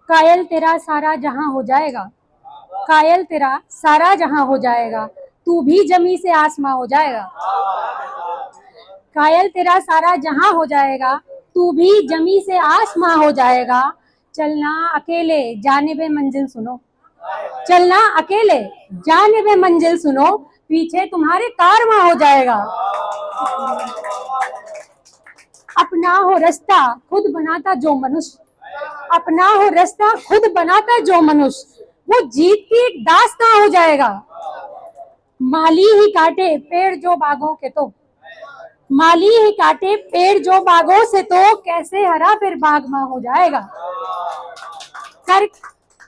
कायल तेरा सारा जहां हो जाएगा, कायल तेरा सारा जहां हो जाएगा, तू भी जमी से आसमां हो जाएगा। कायल तेरा सारा जहां हो जाएगा, तू भी जमी से आसमां हो जाएगा। चलना अकेले जानिबे मंजिल सुनो, चलना अकेले जानिबे मंजिल सुनो, पीछे तुम्हारे कारवां हो जाएगा। अपना हो रास्ता खुद बनाता जो मनुष्य, अपना हो रास्ता खुद बनाता जो मनुष्य, वो जीत की एक दास्तां हो जाएगा। माली ही काटे पेड़ जो बागों के, तो माली ही काटे पेड़ जो बागों से, तो कैसे हरा फिर बागमां हो जाएगा। कर,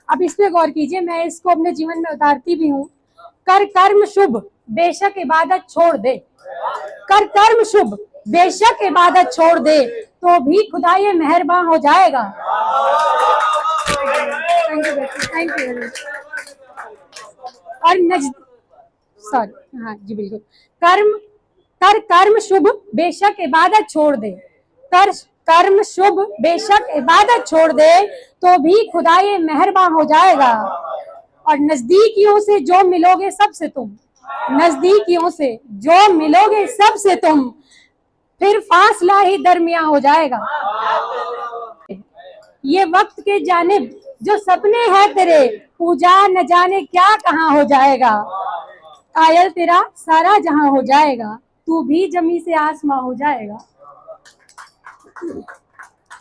अब इस पे गौर कीजिए, मैं इसको अपने जीवन में उतारती भी हूँ। कर कर्म शुभ बेशक इबादत छोड़ दे, कर कर्म शुभ बेशक इबादत छोड़ दे, तो भी खुदा ये मेहरबान हो जाएगा। Thank you. और सॉरी, हाँ जी बिल्कुल। कर कर्म शुभ बेशक इबादत छोड़ दे, कर कर्म शुभ बेशक इबादत छोड़ दे, तो भी खुदा ये मेहरबान हो जाएगा। और नजदीकियों से जो मिलोगे सबसे तुम, नजदीकियों से जो मिलोगे सबसे तुम, फिर फासला ही दरमियां हो जाएगा। ये वक्त के जानिब जो सपने हैं तेरे, पूजा न जाने क्या कहाँ हो जाएगा। कायल तेरा सारा जहां हो जाएगा, तू भी जमी से आसमां हो जाएगा।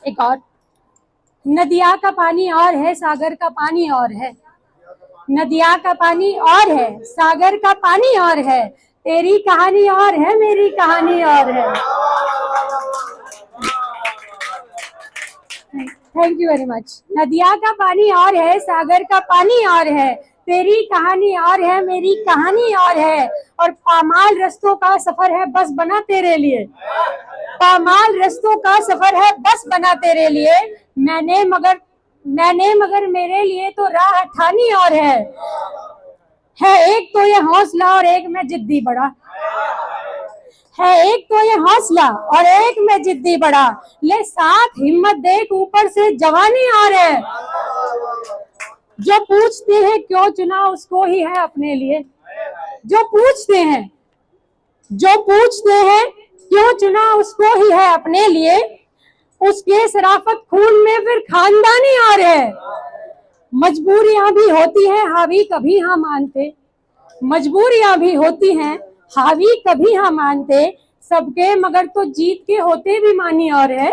एक और, नदिया का पानी और है, सागर का पानी और है, नदिया का पानी और है, सागर का पानी और है, तेरी कहानी और है, मेरी कहानी और है। Thank you very much. नदिया का पानी और है, सागर का पानी और है, तेरी कहानी और है, मेरी कहानी और है। और पामाल रस्तों का सफर है बस बना तेरे लिए, पामाल रस्तों का सफर है बस बना तेरे लिए, मैंने मगर मेरे लिए तो राह ठानी और है एक तो ये हौसला और एक मैं जिद्दी बड़ा, है एक तो ये हौसला और एक में जिद्दी बड़ा, ले साथ हिम्मत देख ऊपर से जवानी और है। जो पूछते हैं क्यों चुना उसको ही है अपने लिए, जो पूछते हैं क्यों चुना उसको ही है अपने लिए, उसके शराफत खून में फिर खानदानी और है। मजबूरियां भी होती हैं हावी कभी हाँ मानते, मजबूरियां भी होती हैं हावी कभी हाँ मानते, सबके मगर तो जीत के होते भी मानी और है।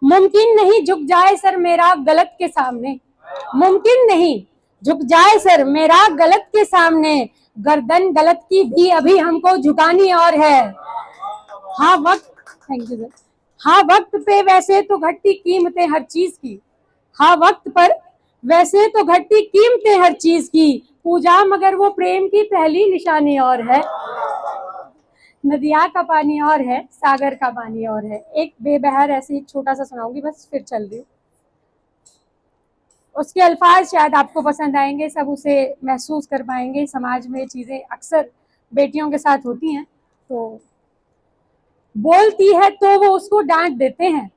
मुमकिन नहीं झुक जाए सर मेरा गलत के सामने, मुमकिन नहीं झुक जाए सर मेरा गलत के सामने, गर्दन गलत की भी अभी हमको झुकानी और है। हाँ वक्त, थैंक यू सर। हाँ वक्त पे वैसे तो घटती कीमतें हर चीज की, हाँ वक्त पर वैसे तो घटती कीमतें हर चीज की, पूजा मगर वो प्रेम की पहली निशानी और है। नदिया का पानी और है, सागर का पानी और है। एक बेबहर ऐसे एक छोटा सा सुनाऊंगी बस, फिर चल रही हूँ। उसके अल्फाज शायद आपको पसंद आएंगे, सब उसे महसूस कर पाएंगे। समाज में चीजें अक्सर बेटियों के साथ होती हैं, तो बोलती है तो वो उसको डांट देते हैं,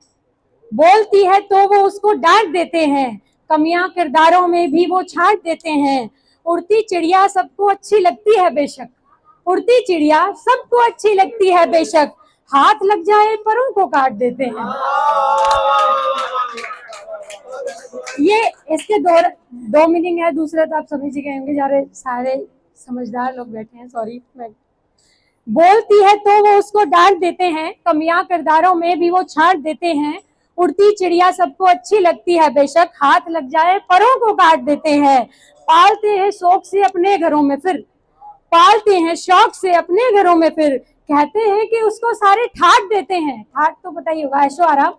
बोलती है तो वो उसको डांट देते हैं, कमियां किरदारों में भी वो छांट देते हैं। उड़ती चिड़िया सबको अच्छी लगती है बेशक, उड़ती चिड़िया सबको अच्छी लगती है बेशक, हाथ लग जाए परों को काट देते हैं। ये इसके दो मीनिंग है, दूसरा तो आप समझ ही गए होंगे, सारे समझदार लोग बैठे हैं, सॉरी। बोलती है तो वो उसको डांट देते हैं, कमियां किरदारों में भी वो छांट देते हैं। उड़ती चिड़िया सबको अच्छी लगती है बेशक, हाथ लग जाए परों को काट देते हैं। पालते हैं शौक से अपने घरों में फिर, पालते हैं शौक से अपने घरों में फिर, कहते हैं कि उसको सारे ठाट देते हैं। ठाट तो पता ही होगा, ऐशो आराम।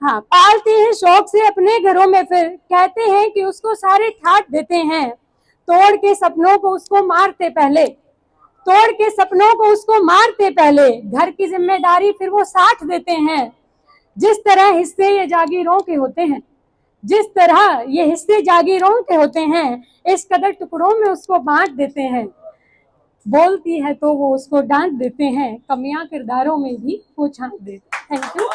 हाँ, पालते हैं शौक से अपने घरों में फिर, कहते हैं कि उसको सारे ठाट देते हैं। तोड़ के सपनों को उसको मारते पहले, तोड़ के सपनों को उसको मारते पहले, घर की जिम्मेदारी फिर वो साथ देते हैं। जिस तरह हिस्से ये जागीरों के होते हैं, जिस तरह ये हिस्से जागीरों के होते हैं, इस कदर टुकड़ों में उसको बांट देते हैं। बोलती है तो वो उसको डांट देते हैं, कमियां किरदारों में भी वो छांट देते हैं। Thank you.